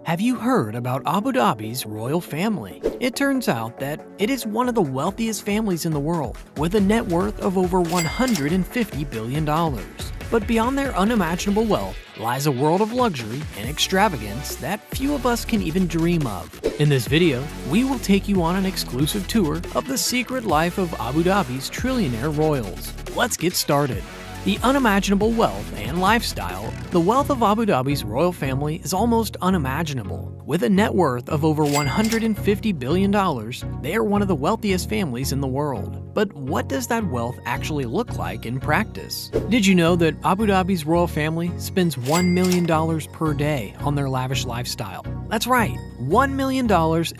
Have you heard about Abu Dhabi's royal family? It turns out that it is one of the wealthiest families in the world, with a net worth of over $150 billion. But beyond their unimaginable wealth lies a world of luxury and extravagance that few of us can even dream of. In this video, we will take you on an exclusive tour of the secret life of Abu Dhabi's Trillionaire Royals. Let's get started. The unimaginable wealth and lifestyle. The wealth of Abu Dhabi's royal family is almost unimaginable. With a net worth of over $150 billion, they are one of the wealthiest families in the world. But what does that wealth actually look like in practice? Did you know that Abu Dhabi's royal family spends $1 million per day on their lavish lifestyle? That's right, $1 million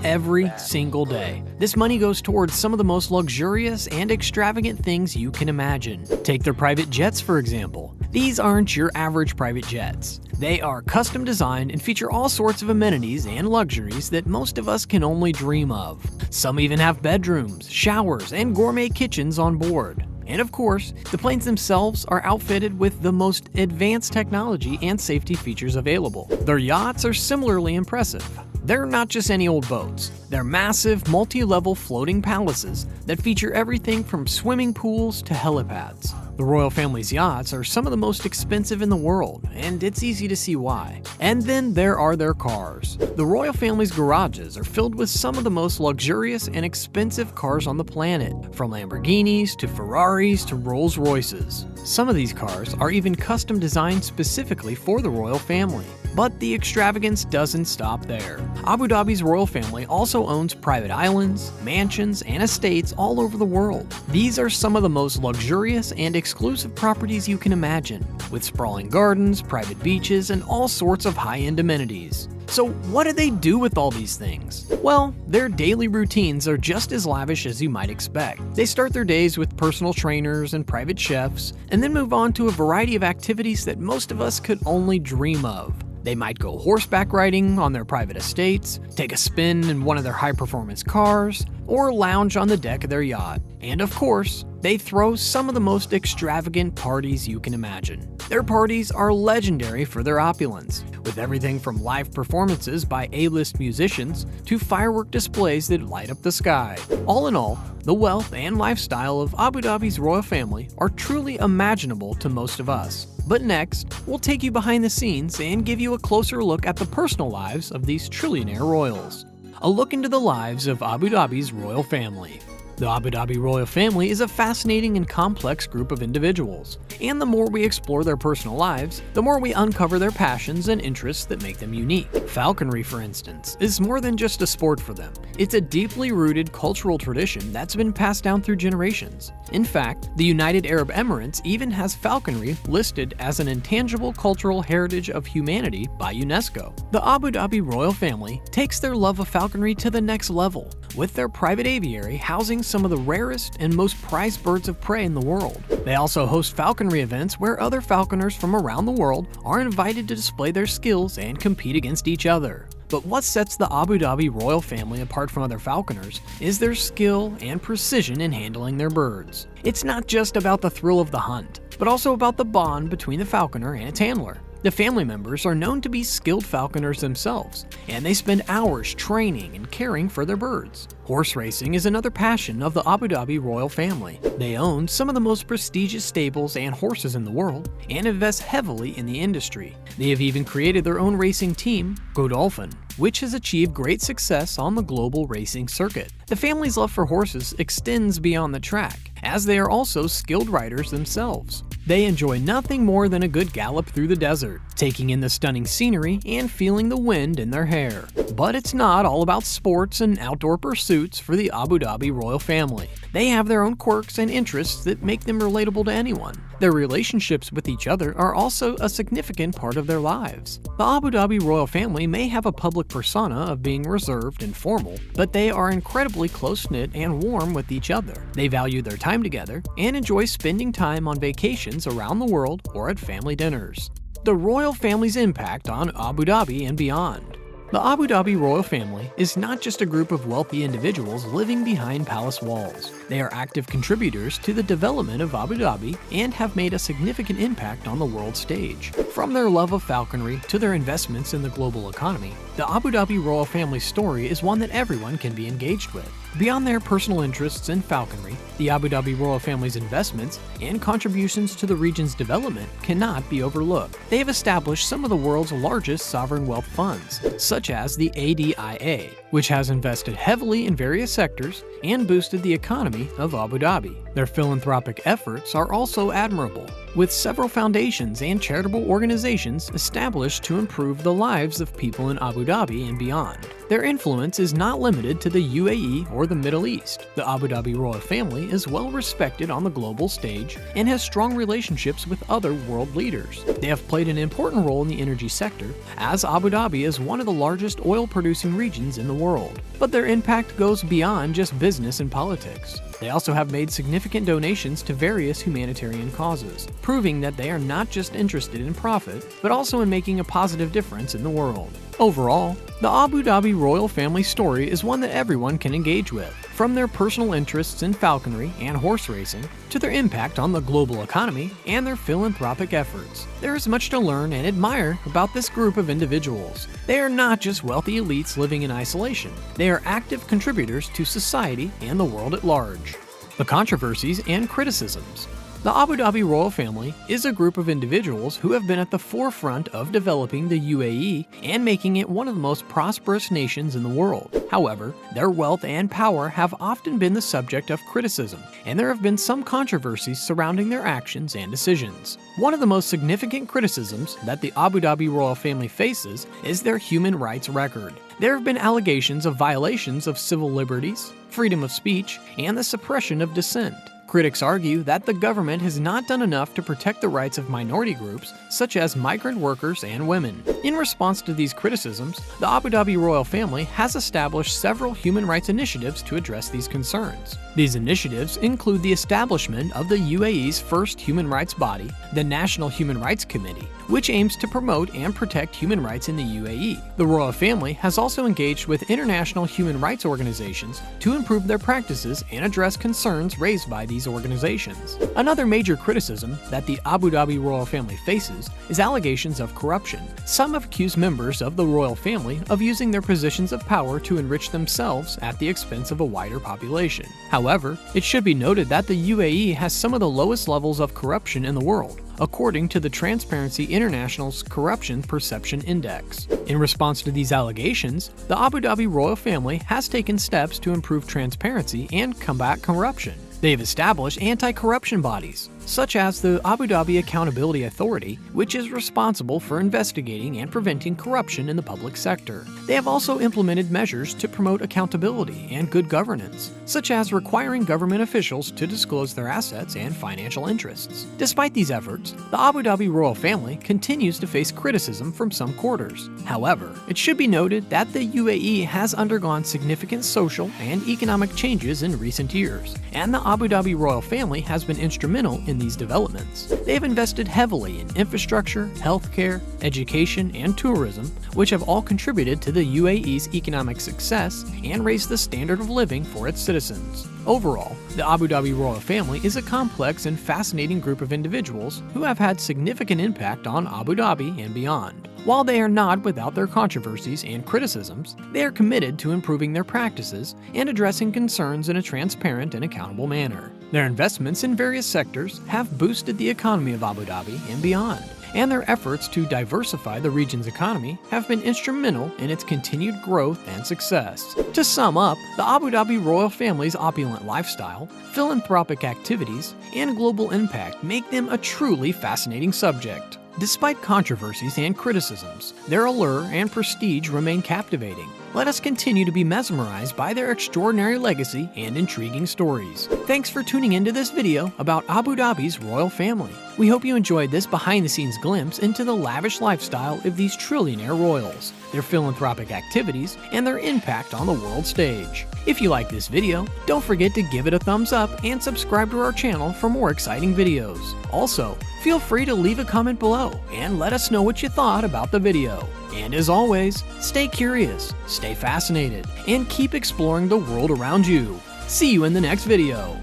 every single day. This money goes towards some of the most luxurious and extravagant things you can imagine. Take their private jets, for example. These aren't your average private jets. They are custom designed and feature all sorts of amenities and luxuries that most of us can only dream of. Some even have bedrooms, showers, and gourmet kitchens on board. And of course, the planes themselves are outfitted with the most advanced technology and safety features available. Their yachts are similarly impressive. They're not just any old boats. They're massive, multi-level floating palaces that feature everything from swimming pools to helipads. The royal family's yachts are some of the most expensive in the world, and it's easy to see why. And then there are their cars. The royal family's garages are filled with some of the most luxurious and expensive cars on the planet, from Lamborghinis to Ferraris to Rolls-Royces. Some of these cars are even custom designed specifically for the royal family. But the extravagance doesn't stop there. Abu Dhabi's royal family also owns private islands, mansions, and estates all over the world. These are some of the most luxurious and exclusive properties you can imagine, with sprawling gardens, private beaches, and all sorts of high-end amenities. So what do they do with all these things? Well, their daily routines are just as lavish as you might expect. They start their days with personal trainers and private chefs, and then move on to a variety of activities that most of us could only dream of. They might go horseback riding on their private estates, take a spin in one of their high-performance cars, or lounge on the deck of their yacht. And of course, they throw some of the most extravagant parties you can imagine. Their parties are legendary for their opulence, with everything from live performances by A-list musicians to firework displays that light up the sky. All in all, the wealth and lifestyle of Abu Dhabi's royal family are truly imaginable to most of us. But next, we'll take you behind the scenes and give you a closer look at the personal lives of these Trillionaire Royals. A look into the lives of Abu Dhabi's royal family. The Abu Dhabi royal family is a fascinating and complex group of individuals, and the more we explore their personal lives, the more we uncover their passions and interests that make them unique. Falconry, for instance, is more than just a sport for them. It's a deeply rooted cultural tradition that's been passed down through generations. In fact, the United Arab Emirates even has falconry listed as an intangible cultural heritage of humanity by UNESCO. The Abu Dhabi royal family takes their love of falconry to the next level, with their private aviary housing some of the rarest and most prized birds of prey in the world. They also host falconry events where other falconers from around the world are invited to display their skills and compete against each other. But what sets the Abu Dhabi royal family apart from other falconers is their skill and precision in handling their birds. It's not just about the thrill of the hunt, but also about the bond between the falconer and its handler. The family members are known to be skilled falconers themselves, and they spend hours training and caring for their birds. Horse racing is another passion of the Abu Dhabi royal family. They own some of the most prestigious stables and horses in the world, and invest heavily in the industry. They have even created their own racing team, Godolphin, which has achieved great success on the global racing circuit. The family's love for horses extends beyond the track, as they are also skilled riders themselves. They enjoy nothing more than a good gallop through the desert, taking in the stunning scenery and feeling the wind in their hair. But it's not all about sports and outdoor pursuits for the Abu Dhabi royal family. They have their own quirks and interests that make them relatable to anyone. Their relationships with each other are also a significant part of their lives. The Abu Dhabi royal family may have a public persona of being reserved and formal, but they are incredibly close-knit and warm with each other. They value their time together and enjoy spending time on vacations around the world or at family dinners. The royal family's impact on Abu Dhabi and beyond. The Abu Dhabi royal family is not just a group of wealthy individuals living behind palace walls. They are active contributors to the development of Abu Dhabi and have made a significant impact on the world stage. From their love of falconry to their investments in the global economy, the Abu Dhabi royal family story is one that everyone can be engaged with. Beyond their personal interests in falconry, the Abu Dhabi royal family's investments and contributions to the region's development cannot be overlooked. They have established some of the world's largest sovereign wealth funds, such as the ADIA, which has invested heavily in various sectors and boosted the economy of Abu Dhabi. Their philanthropic efforts are also admirable, with several foundations and charitable organizations established to improve the lives of people in Abu Dhabi and beyond. Their influence is not limited to the UAE or the Middle East. The Abu Dhabi royal family is well respected on the global stage and has strong relationships with other world leaders. They have played an important role in the energy sector, as Abu Dhabi is one of the largest oil-producing regions in the world. But their impact goes beyond just business and politics. They also have made significant donations to various humanitarian causes, proving that they are not just interested in profit, but also in making a positive difference in the world. Overall, the Abu Dhabi royal family story is one that everyone can engage with, from their personal interests in falconry and horse racing to their impact on the global economy and their philanthropic efforts. There is much to learn and admire about this group of individuals. They are not just wealthy elites living in isolation. They are active contributors to society and the world at large. The controversies and criticisms. The Abu Dhabi royal family is a group of individuals who have been at the forefront of developing the UAE and making it one of the most prosperous nations in the world. However, their wealth and power have often been the subject of criticism, and there have been some controversies surrounding their actions and decisions. One of the most significant criticisms that the Abu Dhabi royal family faces is their human rights record. There have been allegations of violations of civil liberties, freedom of speech, and the suppression of dissent. Critics argue that the government has not done enough to protect the rights of minority groups, such as migrant workers and women. In response to these criticisms, the Abu Dhabi royal family has established several human rights initiatives to address these concerns. These initiatives include the establishment of the UAE's first human rights body, the National Human Rights Committee, which aims to promote and protect human rights in the UAE. The royal family has also engaged with international human rights organizations to improve their practices and address concerns raised by these organizations. Another major criticism that the Abu Dhabi royal family faces is allegations of corruption. Some have accused members of the royal family of using their positions of power to enrich themselves at the expense of a wider population. However, it should be noted that the UAE has some of the lowest levels of corruption in the world, according to the Transparency International's Corruption Perception Index. In response to these allegations, the Abu Dhabi royal family has taken steps to improve transparency and combat corruption. They have established anti-corruption bodies, such as the Abu Dhabi Accountability Authority, which is responsible for investigating and preventing corruption in the public sector. They have also implemented measures to promote accountability and good governance, such as requiring government officials to disclose their assets and financial interests. Despite these efforts, the Abu Dhabi royal family continues to face criticism from some quarters. However, it should be noted that the UAE has undergone significant social and economic changes in recent years, and the Abu Dhabi royal family has been instrumental in these developments. They have invested heavily in infrastructure, healthcare, education, and tourism, which have all contributed to the UAE's economic success and raised the standard of living for its citizens. Overall, the Abu Dhabi royal family is a complex and fascinating group of individuals who have had significant impact on Abu Dhabi and beyond. While they are not without their controversies and criticisms, they are committed to improving their practices and addressing concerns in a transparent and accountable manner. Their investments in various sectors have boosted the economy of Abu Dhabi and beyond, and their efforts to diversify the region's economy have been instrumental in its continued growth and success. To sum up, the Abu Dhabi royal family's opulent lifestyle, philanthropic activities, and global impact make them a truly fascinating subject. Despite controversies and criticisms, their allure and prestige remain captivating. Let us continue to be mesmerized by their extraordinary legacy and intriguing stories. Thanks for tuning into this video about Abu Dhabi's royal family. We hope you enjoyed this behind-the-scenes glimpse into the lavish lifestyle of these trillionaire royals, their philanthropic activities, and their impact on the world stage. If you like this video, don't forget to give it a thumbs up and subscribe to our channel for more exciting videos. Also, feel free to leave a comment below and let us know what you thought about the video. And as always, stay curious, stay fascinated, and keep exploring the world around you. See you in the next video.